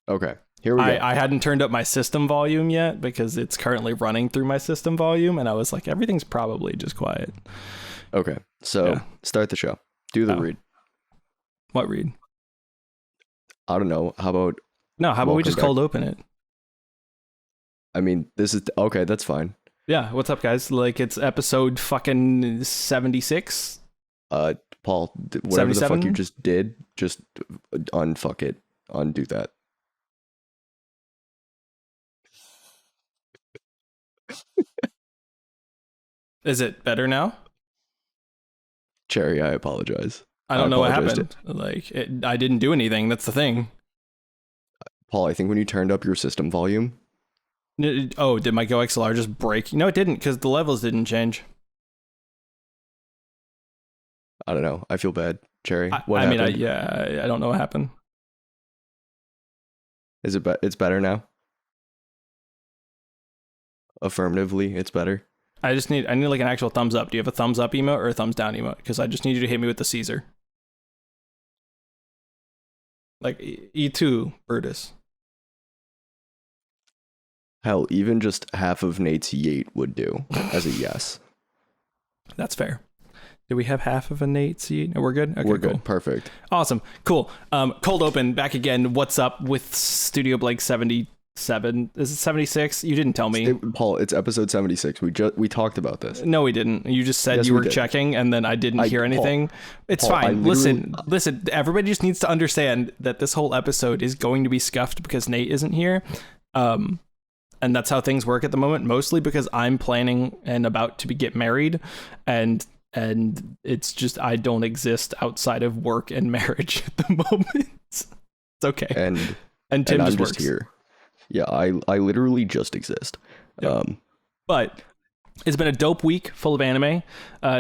Okay, here we go. I hadn't turned up my system volume yet because it's currently running through my system volume, and I was like, everything's probably just quiet. Okay, so Yeah. start the show. Do the read. What read? I don't know. How about... No, how about we Welcome just back. cold open it? I mean, this is... Okay, that's fine. Yeah, what's up, guys? Like, it's episode fucking 76. Paul, whatever the fuck 77? you just did, just unfuck it. Undo that. Is it better now? Cherry, I apologize. I don't know what apologize happened. Like, I didn't do anything. That's the thing. Paul, I think when you turned up your system volume... Oh, did my Go XLR just break? No, it didn't, because the levels didn't change. I don't know. I feel bad. Cherry, I happened? I don't know what happened. Is it it's better now? Affirmatively, it's better. I need like an actual thumbs up. Do you have a thumbs up emote or a thumbs down emote? Because I just need you to hit me with the Caesar. Like E2, Brutus. Hell, even just half of Nate's yeet would do as a yes. That's fair. Do we have half of a Nate seat? We're good? Okay, We're cool. good. Perfect. Awesome. Cool. Cold open back again. What's up with Studio Blake 77? Is it 76? You didn't tell me. Paul, it's episode 76. We talked about this. No, we didn't. You just said Yes, you we were did. checking, and then I didn't hear anything. It's Paul, fine. Listen. Everybody just needs to understand that this whole episode is going to be scuffed because Nate isn't here. And that's how things work at the moment, mostly because I'm planning and about to get married, and it's just I don't exist outside of work and marriage at the moment. It's okay. And Tim I'm just just works here. Yeah, I literally just exist. Yep. But it's been a dope week full of anime.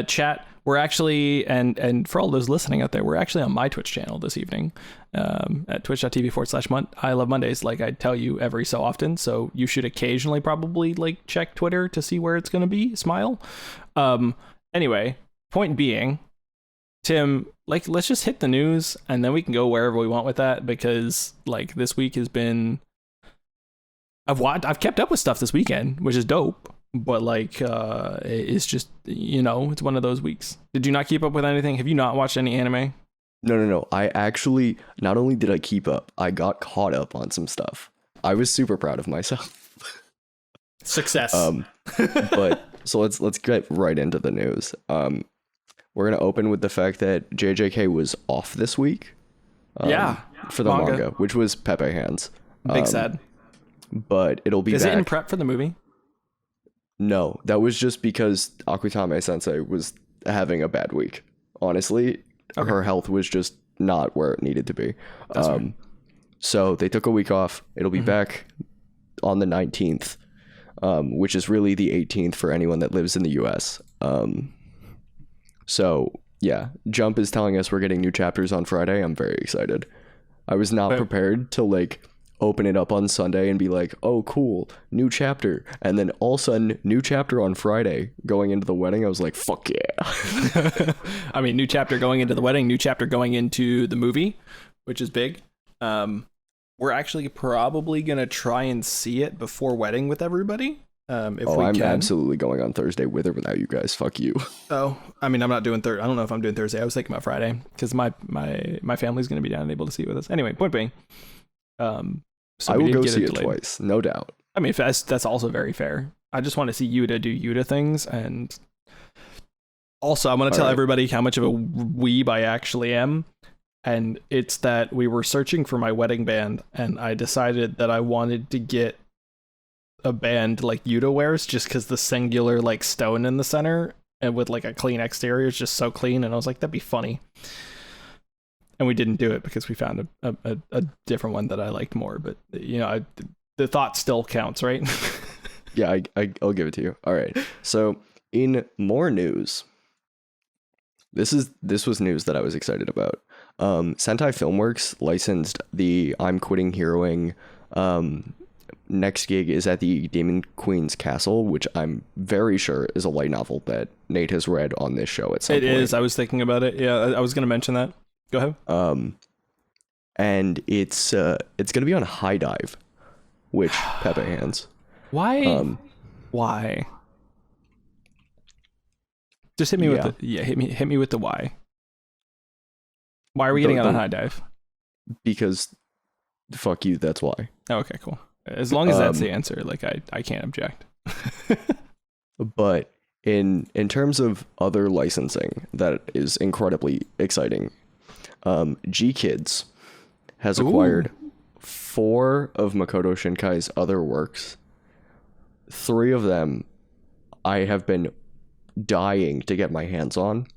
Chat, we're actually, and for all those listening out there, we're actually on my Twitch channel this evening at twitch.tv/I love Mondays, like I tell you every so often. So you should occasionally probably like check Twitter to see where it's going to be. Smile. Anyway, point being, Tim, like, let's just hit the news and then we can go wherever we want with that, because like this week has been, I've kept up with stuff this weekend, which is dope, but like it's just, it's one of those weeks. Did you not keep up with anything? Have you not watched any anime? No. I actually, not only did I keep up, I got caught up on some stuff. I was super proud of myself. Success. But so let's get right into the news. We're gonna open with the fact that JJK was off this week. For the manga, which was Pepe Hands. Big sad. But it'll be Is back. it in prep for the movie? No, that was just because Akutame Sensei was having a bad week. Honestly, her health was just not where it needed to be. Right. So they took a week off. It'll be back on the 19th, which is really the 18th for anyone that lives in the US. So yeah, Jump is telling us we're getting new chapters on Friday. I'm very excited. I was not prepared to like open it up on Sunday and be like, oh cool, new chapter, and then all of a sudden new chapter on Friday going into the wedding. I was like, fuck yeah. I mean, new chapter going into the wedding, new chapter going into the movie, which is big. We're actually probably gonna try and see it before wedding with everybody. If we I'm can. absolutely going on Thursday with or without you guys. Fuck you. Oh, I mean, I'm not doing I don't know if I'm doing Thursday. I was thinking about Friday because my family's gonna be down and able to see it with us. Anyway, point being, so I will go see it twice, no doubt. I mean, that's also very fair. I just want to see Yuta do Yuta things, and also I want to tell everybody how much of a weeb I actually am. And it's that we were searching for my wedding band, and I decided that I wanted to get a band like Yuta wears, just because the singular like stone in the center and with like a clean exterior is just so clean, and I was like, that'd be funny. And we didn't do it because we found a different one that I liked more. But the thought still counts, right? Yeah, I'll give it to you. All right. So in more news, this was news that I was excited about. Sentai Filmworks licensed the I'm Quitting Heroing. Next gig is at the Demon Queen's Castle, which I'm very sure is a light novel that Nate has read on this show at some point. It is. I was thinking about it. Yeah, I was going to mention that. Go ahead. and it's gonna be on High Dive, which Pepe hands. Why? Why? Just hit me with hit me with the why. Why are we getting out on High Dive? Because fuck you, that's why. Oh, okay, cool. As long as that's the answer, like I can't object. But in terms of other licensing that is incredibly exciting, G Kids has acquired 4 of Makoto Shinkai's other works. 3 of them I have been dying to get my hands on.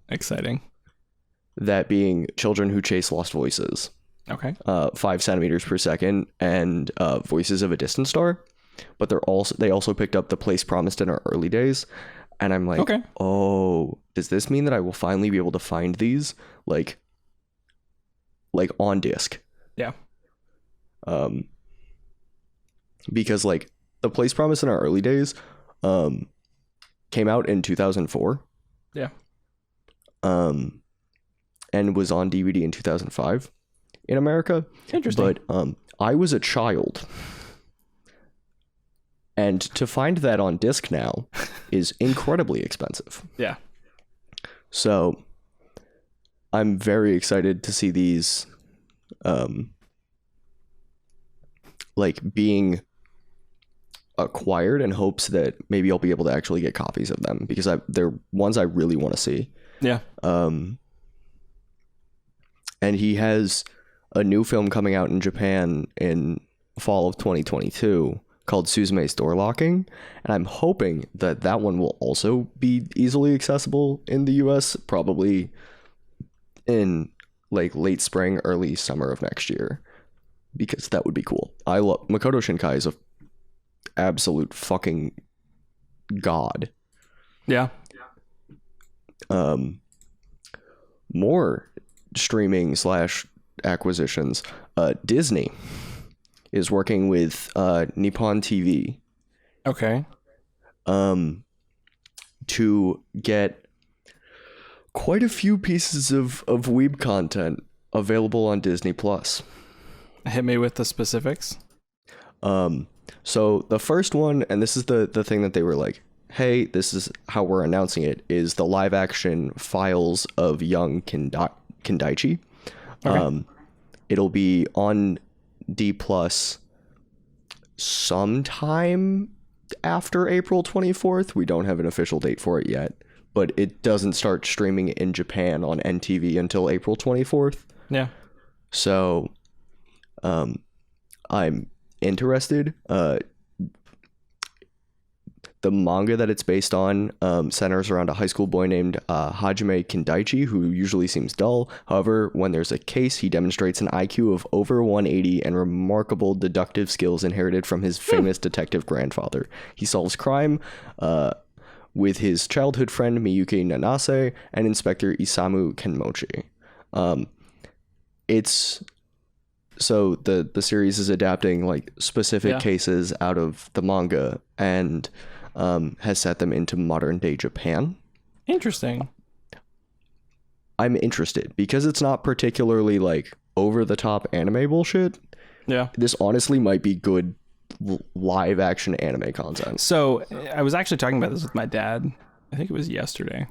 Exciting. That being Children Who Chase Lost Voices. Okay. 5 centimeters per second and Voices of a Distant Star. But they also picked up The Place Promised in Our Early Days. And I'm like, okay. Oh, does this mean that I will finally be able to find these like on disc? Yeah. Because like The Place Promised in Our Early Days came out in 2004. Yeah. And was on DVD in 2005 in America. Interesting. But I was a child. And to find that on disc now is incredibly expensive. Yeah. So I'm very excited to see these like being acquired in hopes that maybe I'll be able to actually get copies of them, because they're ones I really want to see. Yeah. And he has a new film coming out in Japan in fall of 2022 called Suzume's Door Locking, and I'm hoping that one will also be easily accessible in the US, probably in like late spring, early summer of next year, because that would be cool. I love Makoto Shinkai is a absolute fucking god. Yeah. More streaming / acquisitions. Disney is working with Nippon TV. Okay. To get quite a few pieces of weeb content available on Disney Plus. Hit me with the specifics. So the first one, and this is the thing that they were like, hey, this is how we're announcing it, is the live action Files of Young Kindaichi. Okay. It'll be on D Plus sometime after April 24th. We don't have an official date for it yet, but it doesn't start streaming in Japan on NTV until April 24th. Yeah. So I'm interested. The manga that it's based on centers around a high school boy named Hajime Kindaichi, who usually seems dull. However, when there's a case, he demonstrates an IQ of over 180 and remarkable deductive skills inherited from his famous detective grandfather. He solves crime with his childhood friend Miyuki Nanase and Inspector Isamu Kenmochi. So the series is adapting like specific cases out of the manga and has set them into modern day Japan. Interesting. I'm interested because it's not particularly like over the top anime bullshit. Yeah. This honestly might be good live action anime content. So I was actually talking about this with my dad. I think it was yesterday.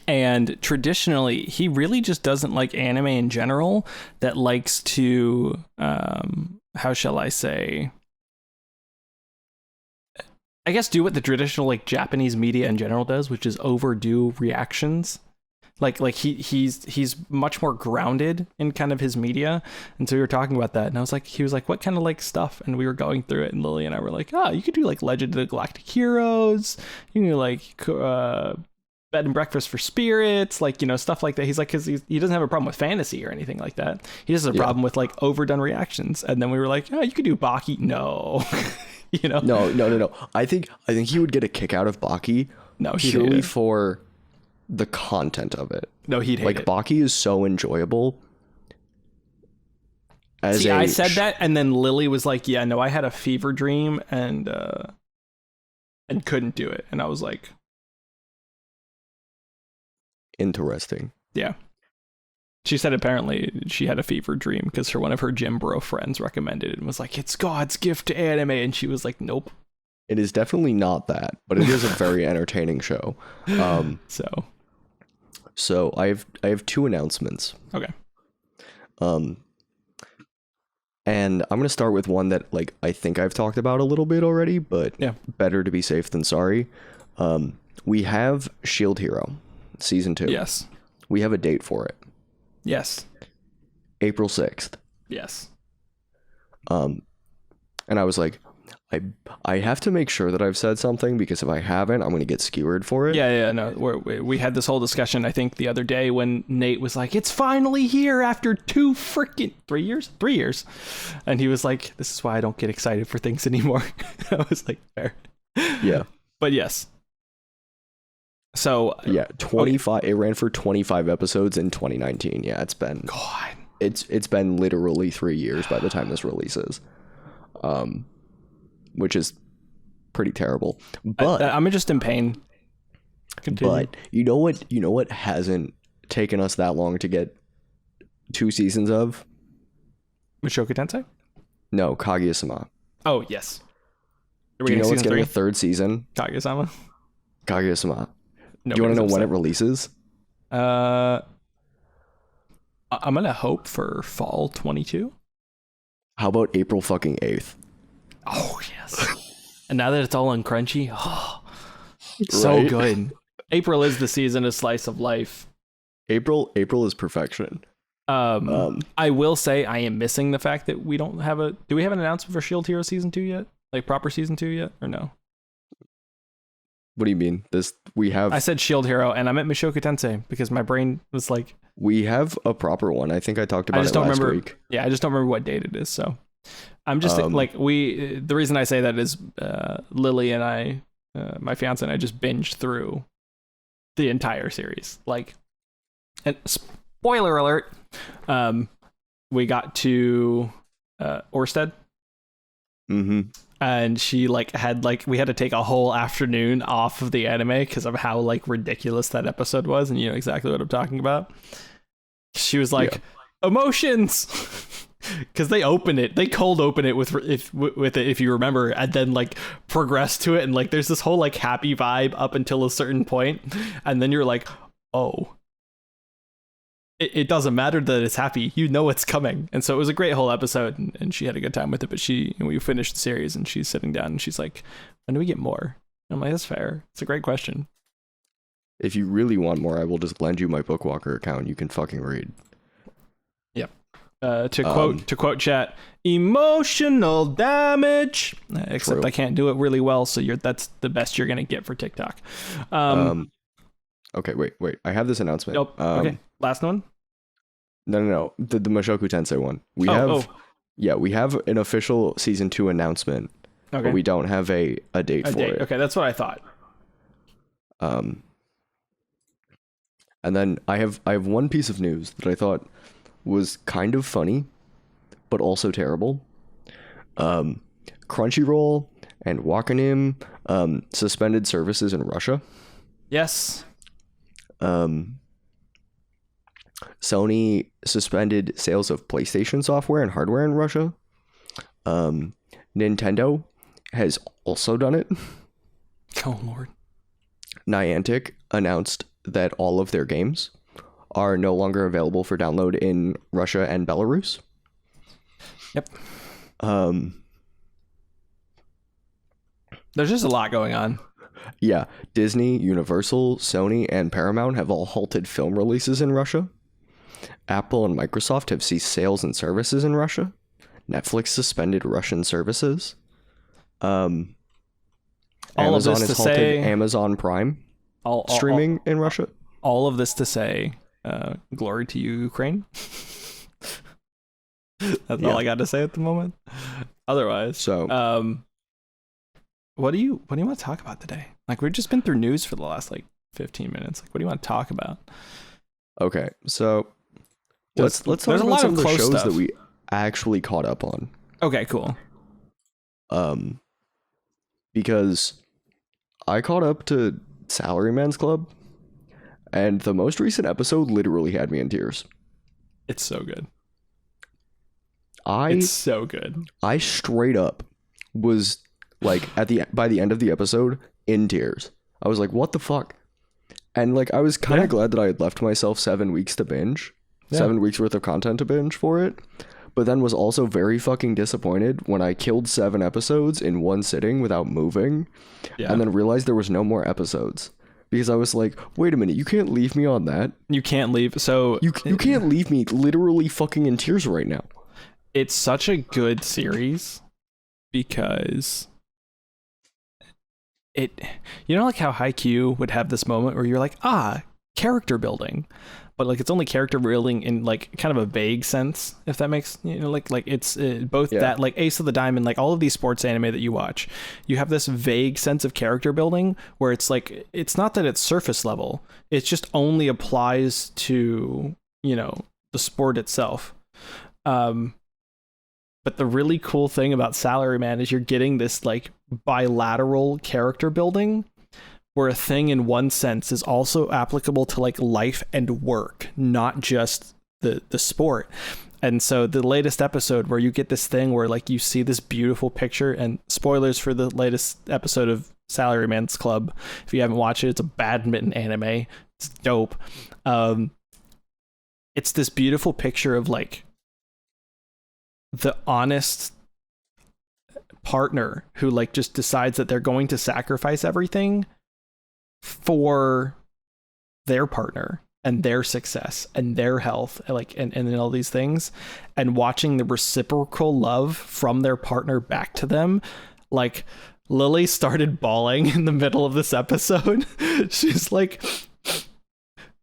And traditionally, he really just doesn't like anime in general that likes to, how shall I say, I guess do what the traditional like Japanese media in general does, which is overdo reactions. Like he's much more grounded in kind of his media. And so we were talking about that, and he was like, what kind of like stuff? And we were going through it, and Lily and I were like, oh, you could do like Legend of the Galactic Heroes. You can do like Bed and Breakfast for Spirits, like, you know, stuff like that. He's like, because he doesn't have a problem with fantasy or anything like that. He just has a problem with like overdone reactions. And then we were like, oh, you could do Baki. No. You know? No. I think he would get a kick out of Baki. No, purely for the content of it. No, he'd hate it. Baki is so enjoyable. I said that, and then Lily was like, yeah, no, I had a fever dream and couldn't do it. And I was like, interesting. Yeah. She said apparently she had a fever dream because one of her gym bro friends recommended it and was like, it's God's gift to anime. And she was like, nope. It is definitely not that, but it is a very entertaining show. So I have two announcements. Okay. And I'm gonna start with one that like I think I've talked about a little bit already, but yeah, better to be safe than sorry. We have Shield Hero season 2. Yes. We have a date for it. Yes. April 6th. Yes. And I was like, I have to make sure that I've said something, because if I haven't, I'm going to get skewered for it. Yeah, no. We had this whole discussion, I think, the other day when Nate was like, it's finally here after 3 years. And he was like, this is why I don't get excited for things anymore. I was like, fair. Yeah. But yes. So. Yeah, 25. Okay. It ran for 25 episodes in 2019. Yeah, it's been. God. It's been literally 3 years by the time this releases. Which is pretty terrible. But I'm just in pain. Continue. But you know what hasn't taken us that long to get 2 seasons of? Mushoku Tensei? No, Kaguya-sama. Oh, yes. Do you know what's getting a 3rd season? Kaguya-sama? Kaguya-sama. Do you want to know when it releases? I'm gonna hope for fall 22. How about April fucking 8th? Oh, yes. And now that it's all on Crunchy, so good. April is the season of slice of life. April is perfection. I will say I am missing the fact that we don't have do we have an announcement for Shield Hero season 2 yet? Like proper season 2 yet, or no? What do you mean? I said Shield Hero and I meant Mushoku Tensei because my brain was like, we have a proper one. I think I talked about it last week. Yeah, I just don't remember what date it is, so I'm just the reason I say that is Lily and I, my fiance and I, just binged through the entire series. Like, and spoiler alert, we got to Orsted. Mm-hmm. And she we had to take a whole afternoon off of the anime because of how ridiculous that episode was, and you know exactly what I'm talking about. She was like, emotions. Because they cold open it with it if you remember, and then progress to it, and there's this whole happy vibe up until a certain point, and then you're like, oh, it doesn't matter that it's happy, you know it's coming. And so it was a great whole episode, and she had a good time with it. But we finished the series, and she's sitting down and she's like, when do we get more? And I'm like, that's fair. It's a great question. If you really want more, I will just lend you my Bookwalker account. You can fucking read. To quote chat, emotional damage. Except True. I can't do it really well, so that's the best you're gonna get for TikTok. Okay, wait. I have this announcement. Nope. Okay, last one. No. The Mushoku Tensei one. We have an official season 2 announcement, but we don't have a date for it. Okay, that's what I thought. And then I have one piece of news that I thought was kind of funny, but also terrible. Crunchyroll and Wakanim suspended services in Russia. Yes. Sony suspended sales of PlayStation software and hardware in Russia. Nintendo has also done it. Oh, Lord. Niantic announced that all of their games are no longer available for download in Russia and Belarus. Yep. There's just a lot going on. Yeah. Disney, Universal, Sony, and Paramount have all halted film releases in Russia. Apple and Microsoft have ceased sales and services in Russia. Netflix suspended Russian services. Amazon has halted Amazon Prime streaming in Russia. All of this to say, glory to you, Ukraine. That's all I got to say at the moment. Otherwise, so what do you want to talk about today? We've just been through news for the last 15 minutes. What do you want to talk about? Okay, so let's talk about some of the shows that we actually caught up on. Okay, cool. Because I caught up to Salaryman's Club, and the most recent episode literally had me in tears. It's so good. I It's so good. I straight up was like by the end of the episode in tears. I was like, what the fuck? And like I was kind of glad that I had left myself 7 weeks to binge. Yeah. 7 weeks worth of content to binge for it. But then was also very fucking disappointed when I killed 7 episodes in one sitting without moving. Yeah. And then realized there was no more episodes. Because I was like, wait a minute, you can't leave me on that. You can't leave. So You can't leave me literally fucking in tears right now. it's such a good series because it, you know, like how Haikyuu would have this moment where you're like, character building, but like it's only character building in like kind of a vague sense, if that makes, you know, like it's both that, like Ace of the Diamond, like all of these sports anime that you watch, you have this vague sense of character building where it's like, it's not that it's surface level, it just only applies to, you know, the sport itself. But the really cool thing about Salaryman is you're getting this like bilateral character building where a thing in one sense is also applicable to like life and work, not just the sport. And so the latest episode where you get this thing where like you see this beautiful picture, and spoilers for the latest episode of Salaryman's Club, if you haven't watched it, it's a badminton anime. It's dope. It's this beautiful picture of like the honest partner who like just decides that they're going to sacrifice everything for their partner and their success and their health, like and all these things, and watching the reciprocal love from their partner back to them. Like Lily started bawling in the middle of this episode. She's like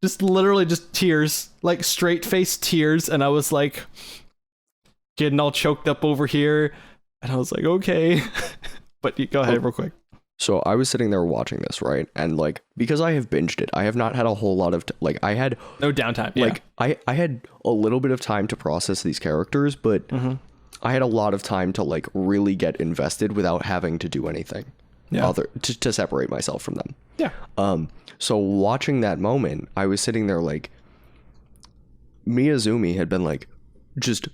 just literally just tears, like straight faced tears, and I was like getting all choked up over here, and I was like, okay. But you go ahead real quick. So I was sitting there watching this, right? And like, because I have binged it, I have not had a whole lot of like I had no downtime. Like I had a little bit of time to process these characters, but I had a lot of time to like really get invested without having to do anything other to separate myself from them. Yeah. So watching that moment, I was sitting there like, Miyazumi had been like just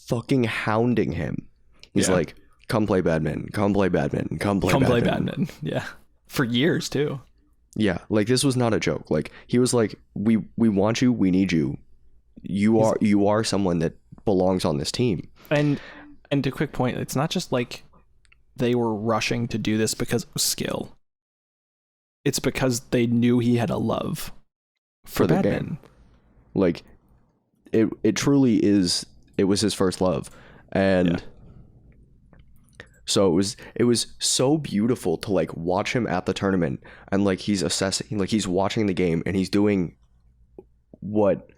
fucking hounding him. He's like, come play badminton, come play badminton, come play badminton. Yeah. For years too. Yeah. Like this was not a joke. Like he was like, we want you. We need you. You are someone that belongs on this team. And to quick point, it's not just like they were rushing to do this because of skill. It's because they knew he had a love for the game. Like it truly is. It was his first love. And so it was so beautiful to like watch him at the tournament, and like he's assessing, like he's watching the game, and he's doing what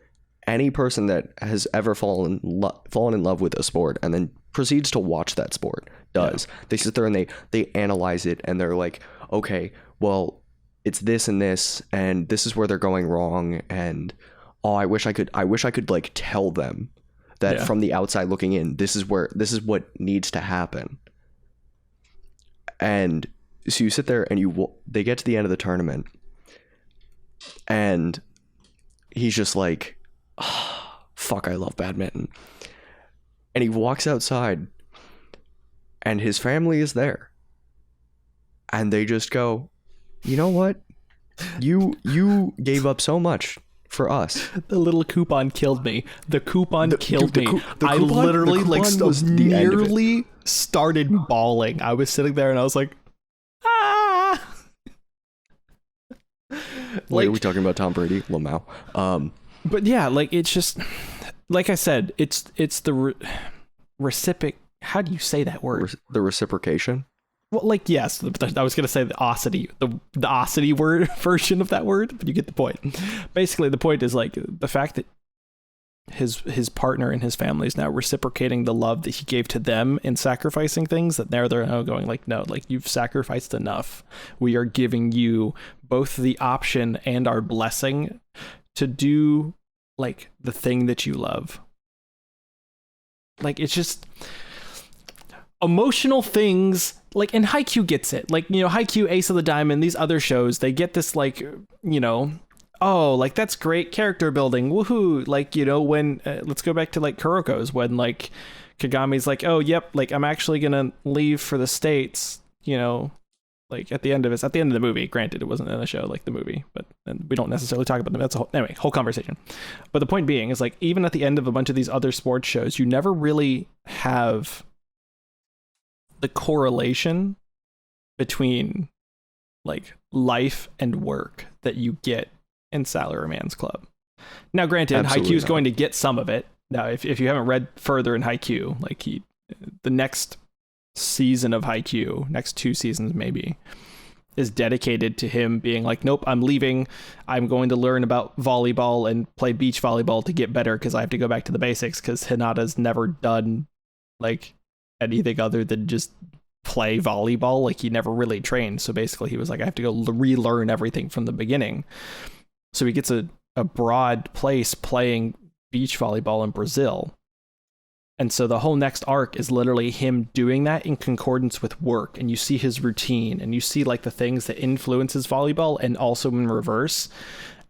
any person that has ever fallen in love with a sport and then proceeds to watch that sport does. They sit there and they analyze it, and they're like, okay, well, it's this and this, and this is where they're going wrong, and I wish I could like tell them that from the outside looking in, this is what needs to happen. And so you sit there and they get to the end of the tournament, and he's just like, oh, fuck, I love badminton. And he walks outside, and his family is there, and they just go, you know what? You gave up so much for us. The little coupon killed me. The coupon killed me. I coupon, literally like was nearly started bawling. I was sitting there and I was like, ah. Like, are we talking about Tom Brady? Lamau. But yeah, like it's just like I said, it's the reciproc. How do you say that word? The reciprocation. Well, like, yes, I was going to say the osity word version of that word, but you get the point. Basically, the point is like the fact that his partner and his family is now reciprocating the love that he gave to them in sacrificing things, that now they're now going like, no, like you've sacrificed enough. We are giving you both the option and our blessing to do like the thing that you love. Like, it's just emotional things. Like, and Haikyuu gets it. Like, you know, Haikyuu, Ace of the Diamond, these other shows, they get this, like, you know, oh, like that's great character building, woohoo. Like, you know, when let's go back to like Kuroko's, when like Kagami's like, oh yep, like I'm actually gonna leave for the States, you know, like at the end of the movie. Granted, it wasn't in the show like the movie, but and we don't necessarily talk about them. That's whole conversation. But the point being is like, even at the end of a bunch of these other sports shows, you never really have the correlation between like life and work that you get in Salaryman's Club. Now, granted, Haikyuu is going to get some of it. Now, if you haven't read further in Haikyuu, like the next season of Haikyuu, next 2 seasons maybe, is dedicated to him being like, nope, I'm leaving. I'm going to learn about volleyball and play beach volleyball to get better because I have to go back to the basics because Hinata's never done like anything other than just play volleyball. Like he never really trained. So basically he was like, I have to go relearn everything from the beginning. So he gets a broad place playing beach volleyball in Brazil. And so the whole next arc is literally him doing that in concordance with work. And you see his routine and you see like the things that influences volleyball and also in reverse.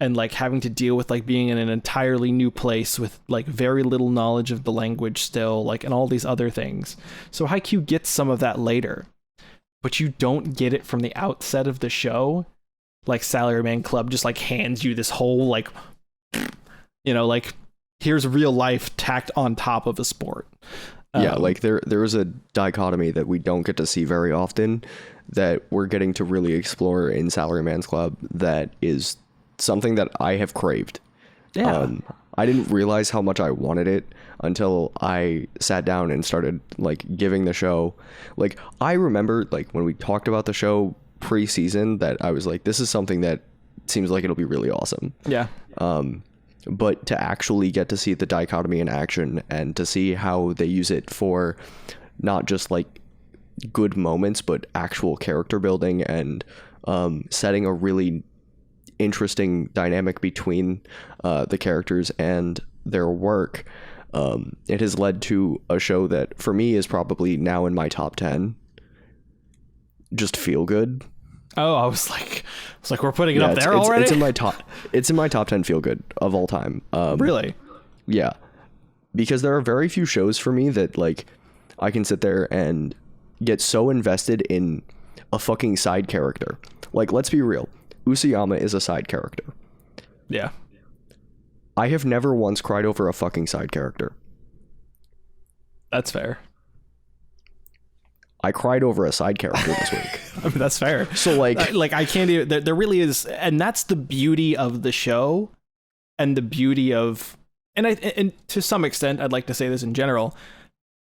And like having to deal with like being in an entirely new place with like very little knowledge of the language still, like, and all these other things. So Haikyuu gets some of that later, but you don't get it from the outset of the show. Like Salaryman Club just like hands you this whole like, you know, like here's real life tacked on top of a sport. Yeah, like there is a dichotomy that we don't get to see very often that we're getting to really explore in Salaryman's Club that is something that I have craved. Yeah. I didn't realize how much I wanted it until I sat down and started like giving the show. Like I remember like when we talked about the show pre-season that I was like, this is something that seems like it'll be really awesome. Yeah. But to actually get to see the dichotomy in action and to see how they use it for not just like good moments, but actual character building and setting a really interesting dynamic between the characters and their work. It has led to a show that for me is probably now in my top 10. Just feel good. Oh, I was like we're putting it up there already? It's in my top 10 feel good of all time. Really? Yeah. Because there are very few shows for me that like I can sit there and get so invested in a fucking side character. Like, let's be real. Usuyama is a side character. Yeah. I have never once cried over a fucking side character. That's fair. I cried over a side character this week. I mean, that's fair. So like I can't even, there really is, and that's the beauty of the show and the beauty of, and to some extent, I'd like to say this in general,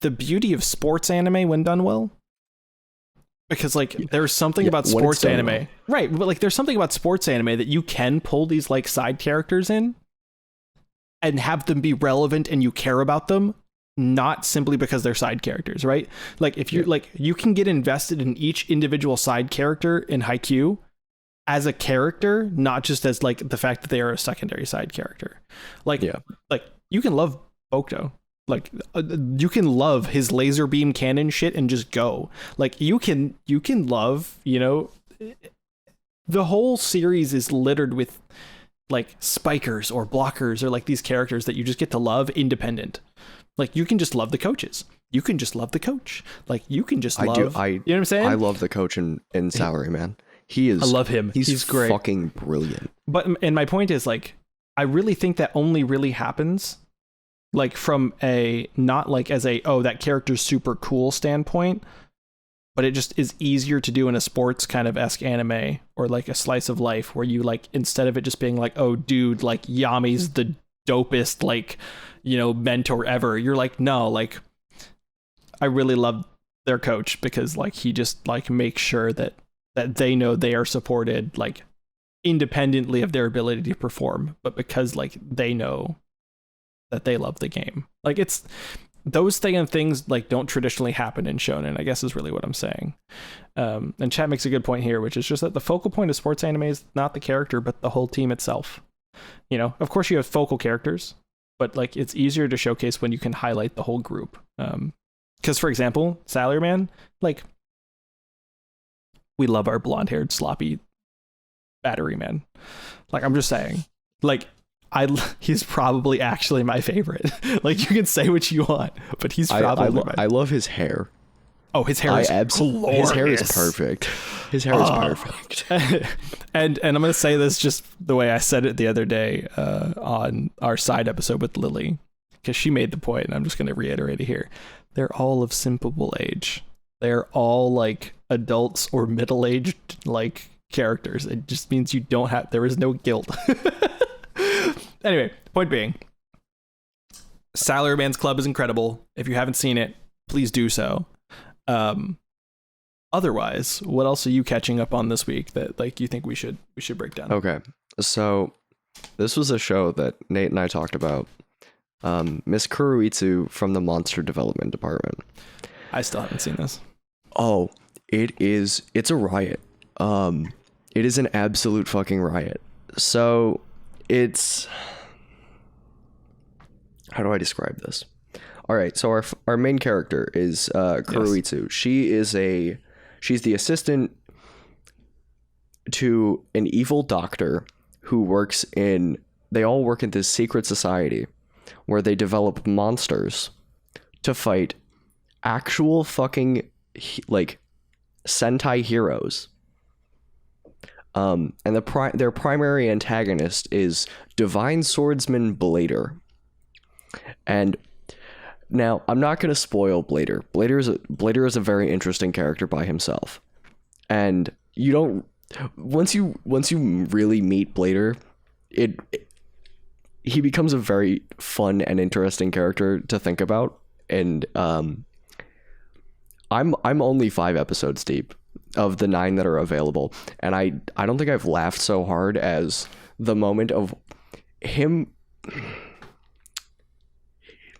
the beauty of sports anime when done well. Because like there's something about sports anime, well. Right? But like there's something about sports anime that you can pull these like side characters in and have them be relevant and you care about them, not simply because they're side characters, right? Like if you like, you can get invested in each individual side character in Haikyuu as a character, not just as like the fact that they are a secondary side character. Like, like you can love Bokuto. Like you can love his laser beam cannon shit and just go. Like you can love, you know, the whole series is littered with like spikers or blockers or like these characters that you just get to love independent. Like you can just love the coaches. You can just love the coach. Like you can just love. You know what I'm saying? I love the coach in Salaryman. He is. I love him. He's great. Fucking brilliant. But and my point is like, I really think that only really happens like from a not like as a that character's super cool standpoint, but it just is easier to do in a sports kind of esque anime or like a slice of life where you like instead of it just being like, oh dude, like Yami's the dopest like, you know, mentor ever, you're like, no, like I really love their coach because like he just like makes sure that they know they are supported like independently of their ability to perform, but because like they know that they love the game. Like it's those things like don't traditionally happen in shonen, I guess is really what I'm saying. And chat makes a good point here, which is just that the focal point of sports anime is not the character, but the whole team itself. You know, of course you have focal characters, but like it's easier to showcase when you can highlight the whole group. Because for example, Salaryman, like we love our blonde-haired sloppy battery man. Like I'm just saying, Like, he's probably actually my favorite. Like, you can say what you want, but he's probably I love his hair. Oh, his hair is glorious. His hair is perfect. His hair is perfect. And I'm gonna say this just the way I said it the other day on our side episode with Lily, because she made the point, and I'm just gonna reiterate it here. They're all of simpable age. They're all like adults or middle-aged like characters. It just means there is no guilt. Anyway, point being, Salaryman's Club is incredible. If you haven't seen it, please do so. Otherwise, what else are you catching up on this week that like you think we should break down? Okay, so this was a show that Nate and I talked about. Miss Kuruitsu from the Monster Development Department. I still haven't seen this. Oh, it's a riot. It is an absolute fucking riot. So it's, how do I describe this? All right, so our main character is Kuruitsu. Yes. She's the assistant to an evil doctor who they all work in this secret society where they develop monsters to fight actual fucking like Sentai heroes. And their primary antagonist is Divine Swordsman Blader. And now, I'm not going to spoil Blader. Blader is a very interesting character by himself. And you don't... Once you really meet Blader, he becomes a very fun and interesting character to think about. And I'm only 5 episodes deep of the 9 that are available. And I don't think I've laughed so hard as the moment of him...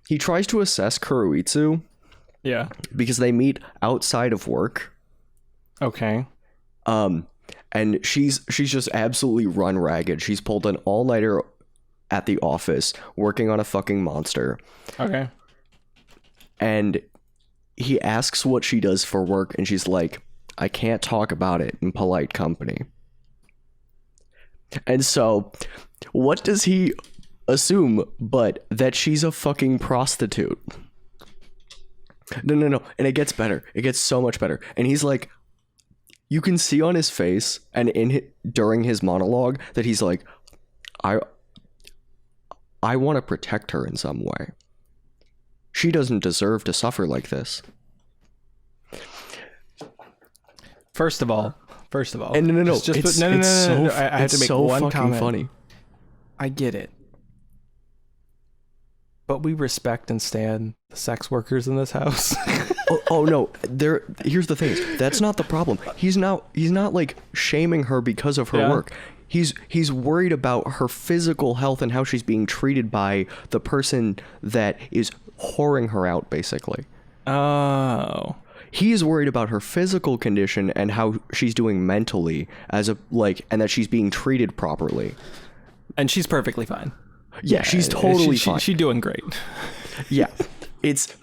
He tries to assess Kuruitsu. Yeah. Because they meet outside of work. Okay. And she's just absolutely run ragged. She's pulled an all-nighter at the office working on a fucking monster. Okay. And he asks what she does for work, and she's like, I can't talk about it in polite company. And so, what does he assume but that she's a fucking prostitute? No. And it gets better. It gets so much better. And he's like, you can see on his face and during his monologue that he's like, I want to protect her in some way. She doesn't deserve to suffer like this. First of all, and no. I have to make so one fucking comment. Funny. I get it, but we respect and stand the sex workers in this house. oh no, here's the thing. That's not the problem. He's not like shaming her because of her work. He's worried about her physical health and how she's being treated by the person that is whoring her out, basically. Oh. He is worried about her physical condition and how she's doing mentally and that she's being treated properly. And she's perfectly fine. Yeah, she's totally fine. She's doing great. Yeah. It's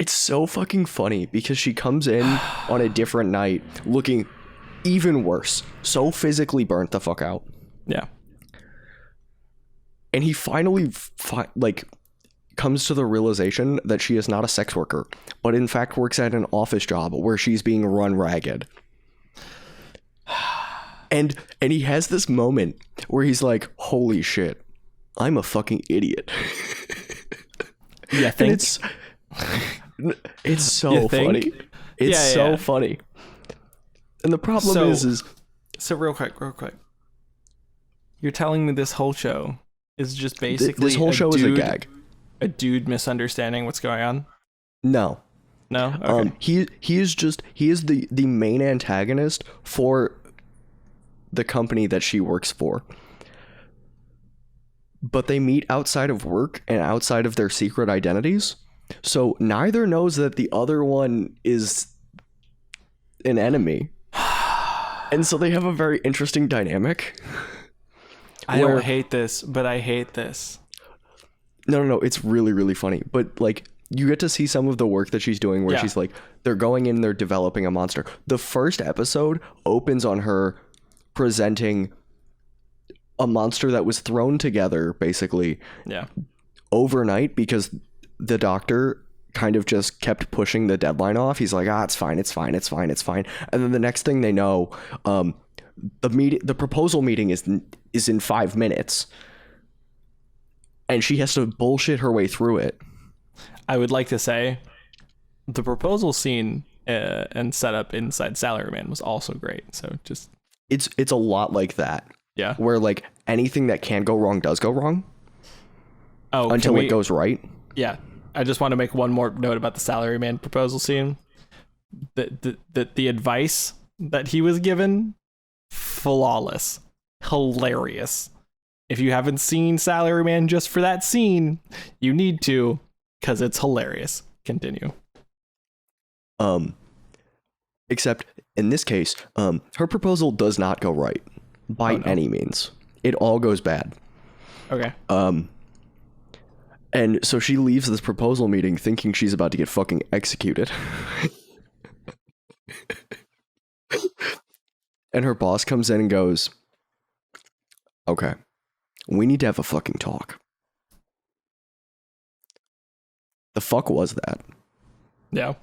so fucking funny because she comes in on a different night looking even worse. So physically burnt the fuck out. Yeah. And he finally comes to the realization that she is not a sex worker, but in fact works at an office job where she's being run ragged. And he has this moment where he's like, holy shit, I'm a fucking idiot. Yeah, it's so funny. It's so funny. And the problem is so real quick. You're telling me this whole show is just basically this whole show is a gag. A dude misunderstanding what's going on? No. Okay. He is the main antagonist for the company that she works for. But they meet outside of work and outside of their secret identities. So neither knows that the other one is an enemy. And so they have a very interesting dynamic. I don't hate this, but I hate this. No, it's really, really funny. But like, you get to see some of the work that she's doing where she's like, they're going in, they're developing a monster. The first episode opens on her presenting a monster that was thrown together basically Yeah. overnight because the doctor kind of just kept pushing the deadline off. He's like, it's fine, it's fine, it's fine, it's fine. And then the next thing they know, the proposal meeting is in 5 minutes, and she has to bullshit her way through it. I would like to say the proposal scene and setup inside Salaryman was also great. So just It's a lot like that. Yeah. Where like anything that can go wrong does go wrong. Oh, until it goes right. Yeah. I just want to make one more note about the Salaryman proposal scene. The advice that he was given, flawless, hilarious. If you haven't seen Salaryman just for that scene, you need to, because it's hilarious. Continue. Except in this case, her proposal does not go right by any means. It all goes bad. Okay. And so she leaves this proposal meeting thinking she's about to get fucking executed. And her boss comes in and goes, okay, we need to have a fucking talk. The fuck was that? Yeah.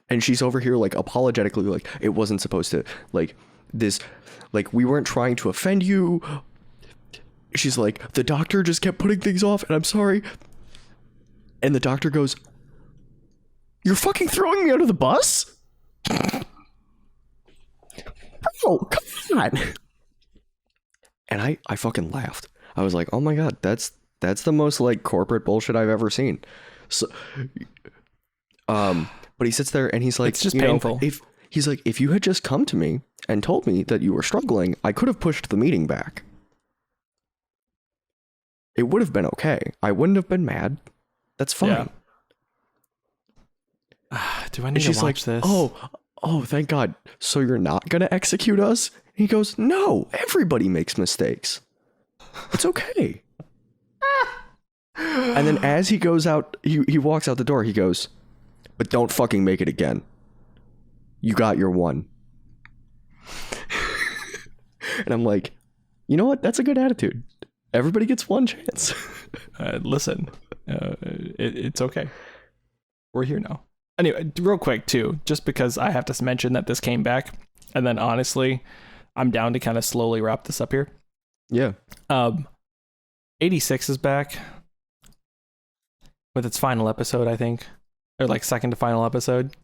And she's over here like apologetically like, it wasn't supposed to, like, this, like, we weren't trying to offend you. She's like, the doctor just kept putting things off and I'm sorry. And the doctor goes, you're fucking throwing me under the bus? Oh, come on. And I fucking laughed. I was like, oh my God, that's the most like corporate bullshit I've ever seen. So, but he sits there and he's like, it's just painful. If you had just come to me and told me that you were struggling, I could have pushed the meeting back. It would have been okay. I wouldn't have been mad. That's fine. Yeah. Do I need to watch this? Oh, thank God. So you're not going to execute us? And he goes, no, everybody makes mistakes. It's okay. And then as he goes out, he walks out the door, he goes, but don't fucking make it again. You got your one. And I'm like, you know what? That's a good attitude. Everybody gets one chance. Listen, it's okay. We're here now. Anyway, real quick too, just because I have to mention that this came back, and then honestly, I'm down to kind of slowly wrap this up here. Yeah. 86 is back with its final episode, I think, or like second to final episode,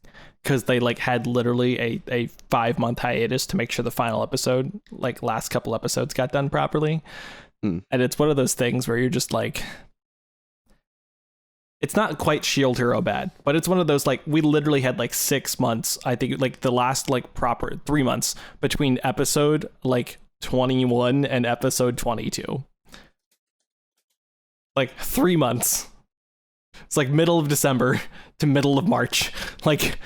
because they like had literally a 5-month hiatus to make sure the final episode, like last couple episodes, got done properly. And it's one of those things where you're just like, it's not quite Shield Hero bad, but it's one of those, like, we literally had like 6 months, I think, like the last like proper 3 months between episode like 21 and episode 22. Like 3 months. It's like middle of December to middle of March. Like,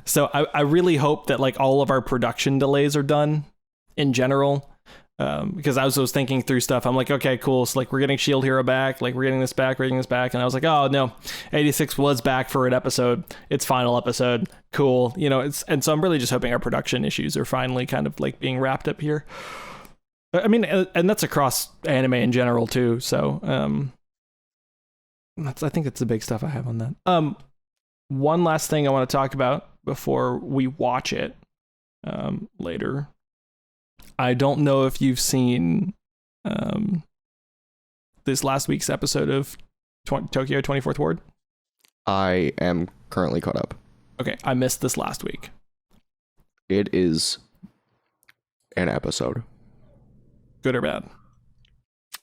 so I really hope that like all of our production delays are done in general. Because I was thinking through stuff. I'm like, okay, cool. So like we're getting Shield Hero back, like we're getting this back. And I was like, oh no, 86 was back for an episode. It's final episode. Cool. You know, and so I'm really just hoping our production issues are finally kind of like being wrapped up here. I mean, and that's across anime in general too. So, I think that's the big stuff I have on that. One last thing I want to talk about before we watch it, later. I don't know if you've seen this last week's episode of Tokyo 24th Ward. I am currently caught up. Okay, I missed this last week. It is an episode. Good or bad?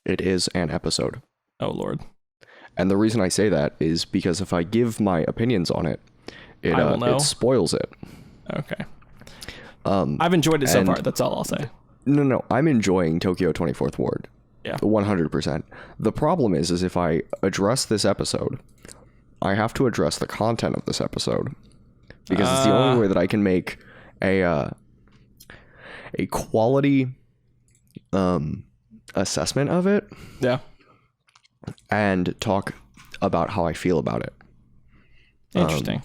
It is an episode. Oh, Lord. And the reason I say that is because if I give my opinions on it, it spoils it. Okay. I've enjoyed it so far. That's all I'll say. No, I'm enjoying Tokyo 24th Ward. Yeah. 100%. The problem is if I address this episode, I have to address the content of this episode. Because it's the only way that I can make a quality assessment of it. Yeah. And talk about how I feel about it. Interesting.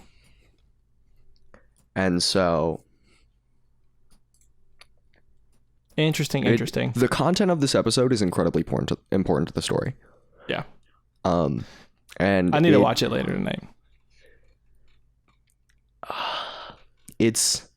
And so... Interesting. The content of this episode is incredibly important to the story. Yeah. And I need to watch it later tonight. It's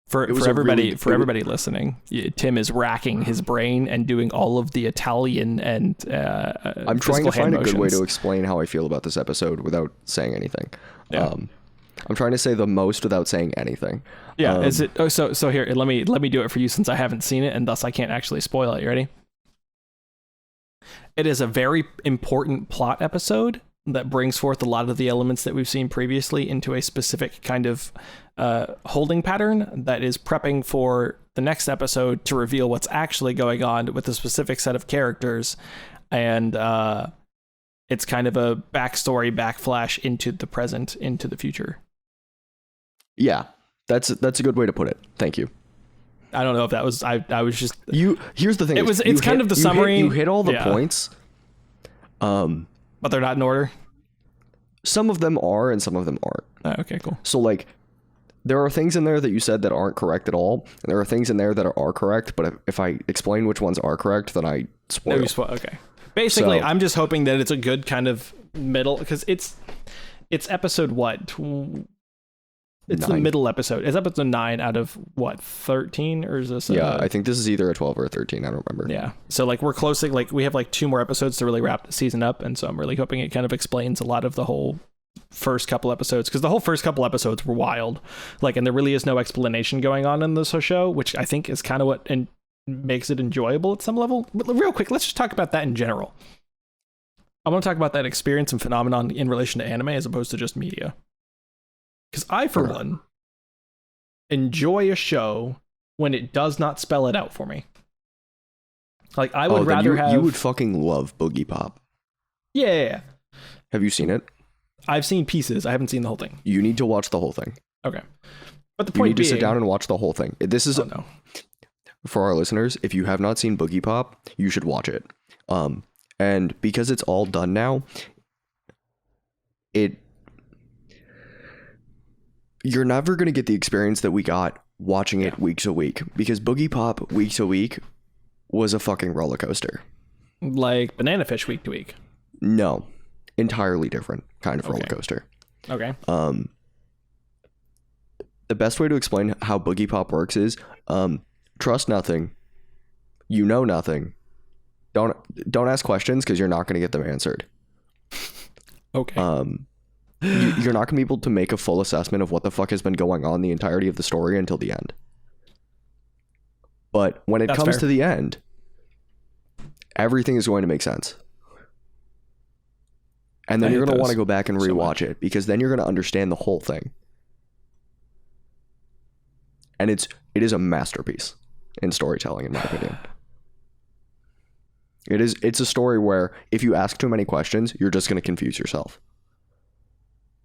for everybody listening. Tim is racking his brain and doing all of the Italian and I'm trying to find a good way to explain how I feel about this episode without saying anything. Yeah. I'm trying to say the most without saying anything. Yeah. Is it? Oh, so here, let me do it for you since I haven't seen it and thus I can't actually spoil it. You ready? It is a very important plot episode that brings forth a lot of the elements that we've seen previously into a specific kind of holding pattern that is prepping for the next episode to reveal what's actually going on with a specific set of characters. And it's kind of a backstory, backflash into the present, into the future. Yeah, that's a good way to put it. Thank you. I don't know if that was, I was just... Here's the thing. It's kind of the summary. You hit all the points. But they're not in order? Some of them are and some of them aren't. Oh, okay, cool. So, like, there are things in there that you said that aren't correct at all. And there are things in there that are correct, but if I explain which ones are correct, then I spoil. No, okay. Basically, I'm just hoping that it's a good kind of middle, because it's episode what? It's 9. The middle episode. It's episode 9 out of what, 13, or is this? Yeah, I think this is either a 12 or a 13. I don't remember. Yeah. So like we're closely, like we have like 2 more episodes to really wrap the season up, and so I'm really hoping it kind of explains a lot of the whole first couple episodes, because the whole first couple episodes were wild. Like, and there really is no explanation going on in this show, which I think is kind of what makes it enjoyable at some level. But real quick, let's just talk about that in general. I want to talk about that experience and phenomenon in relation to anime as opposed to just media. Because I, for one, enjoy a show when it does not spell it out for me. Like, I would rather have... You would fucking love Boogie Pop. Yeah. Have you seen it? I've seen pieces. I haven't seen the whole thing. You need to watch the whole thing. Okay. But the point you need to sit down and watch the whole thing. This is... no. For our listeners, if you have not seen Boogie Pop, you should watch it. And because it's all done now, you're never going to get the experience that we got watching it week to week, because Boogie Pop week to week was a fucking roller coaster. Like Banana Fish week to week? No, entirely different kind of roller coaster. Okay. The best way to explain how Boogie Pop works is trust nothing. You know nothing. Don't ask questions, because you're not going to get them answered. Okay. You're not going to be able to make a full assessment of what the fuck has been going on the entirety of the story until the end. But when it comes to the end, everything is going to make sense. And then you're going to want to go back and rewatch it, because then you're going to understand the whole thing. And it is a masterpiece in storytelling, in my opinion. It's a story where if you ask too many questions, you're just going to confuse yourself.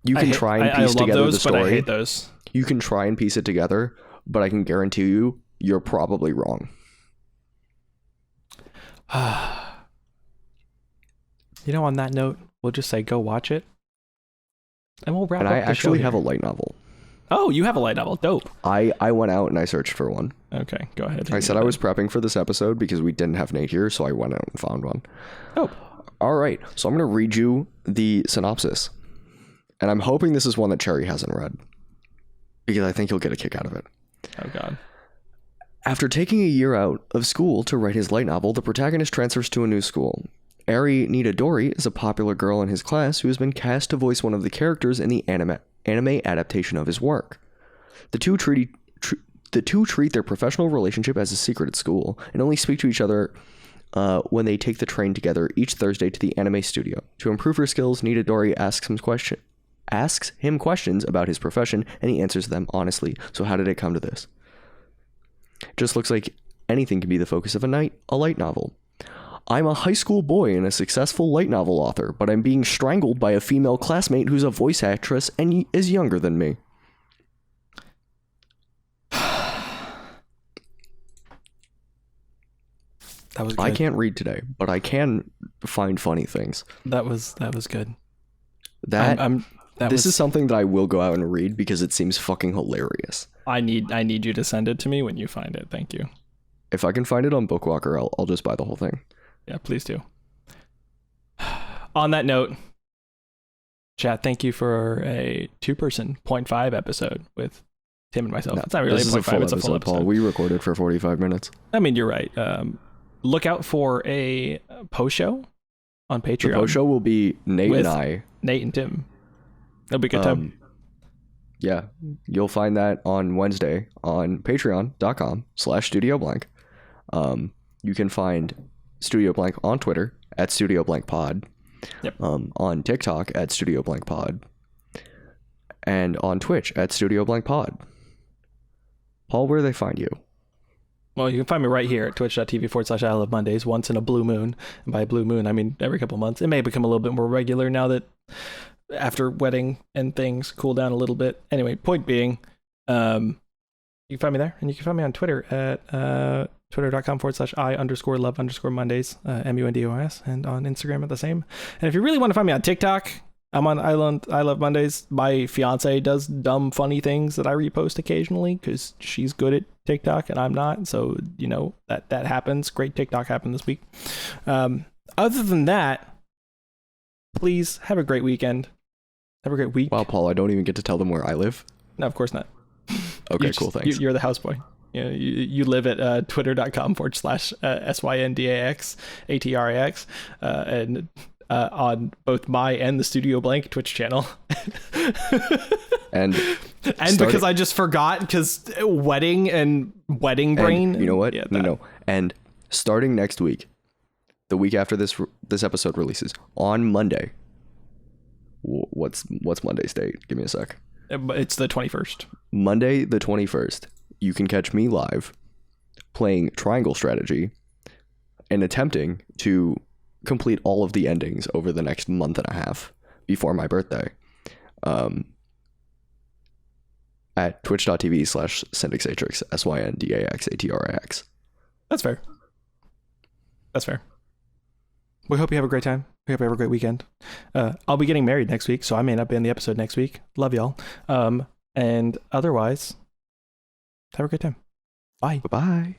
You can try and piece together the story. But I hate those. You can try and piece it together, but I can guarantee you, you're probably wrong. On that note, we'll just say go watch it, and we'll wrap up. And I actually have a light novel. Oh, you have a light novel. Dope. I went out and I searched for one. Okay, go ahead. I said I was prepping for this episode because we didn't have Nate here, so I went out and found one. Oh. All right, so I'm going to read you the synopsis. And I'm hoping this is one that Cherry hasn't read, because I think you'll get a kick out of it. Oh, God. After taking a year out of school to write his light novel, the protagonist transfers to a new school. Ari Nitadori is a popular girl in his class who has been cast to voice one of the characters in the anime adaptation of his work. The two treat their professional relationship as a secret at school and only speak to each other when they take the train together each Thursday to the anime studio. To improve her skills, Nitadori asks him questions about his profession, and he answers them honestly. So how did it come to this? It just looks like anything can be the focus of a light novel. I'm a high school boy and a successful light novel author, but I'm being strangled by a female classmate who's a voice actress and is younger than me. That was good. I can't read today, but I can find funny things. That was good. That I'm This is something that I will go out and read because it seems fucking hilarious. I need you to send it to me when you find it. Thank you. If I can find it on Bookwalker, I'll just buy the whole thing. Yeah, please do. On that note, chat, thank you for a 2-person 0.5 episode with Tim and myself. No, it's not really a 0.5, it's a full episode. Paul. We recorded for 45 minutes. I mean, you're right. Look out for a post show on Patreon. The post show will be Nate and Tim. It'll be a good time. Yeah, you'll find that on Wednesday on patreon.com/Studio Blank. You can find Studio Blank on Twitter at Studio Blank Pod. Yep. On TikTok at Studio Blank Pod. And on Twitch at Studio Blank Pod. Paul, where do they find you? Well, you can find me right here at twitch.tv/I Love Mondays once in a blue moon. And by blue moon, I mean every couple months. It may become a little bit more regular now that after wedding and things cool down a little bit. Anyway, point being, you can find me there, and you can find me on Twitter at twitter.com/I_love_Mondays, MUNDOS, and on Instagram at the same. And if you really want to find me on TikTok, I'm on I Love Mondays. My fiance does dumb, funny things that I repost occasionally because she's good at TikTok and I'm not. So, you know, that happens. Great TikTok happened this week. Other than that, please have a great weekend. Have a great week. Wow, Paul, I don't even get to tell them where I live. No, of course not. Okay, cool, thanks. You're the houseboy. You live at twitter.com/SYNDAXATRAX and on both my and the Studio Blank Twitch channel. and because I just forgot because wedding brain. You know what? Yeah, no. And starting next week, the week after this episode releases, on Monday. What's Monday's date? Give me a sec. It's the 21st. Monday the 21st. You can catch me live playing Triangle Strategy and attempting to complete all of the endings over the next month and a half before my birthday. At twitch.tv/SyndaxAtrix, SYNDAXATRAX. That's fair. We hope you have a great time. We hope you have a great weekend. I'll be getting married next week, so I may not be in the episode next week. Love y'all. And otherwise, have a great time. Bye. Bye-bye.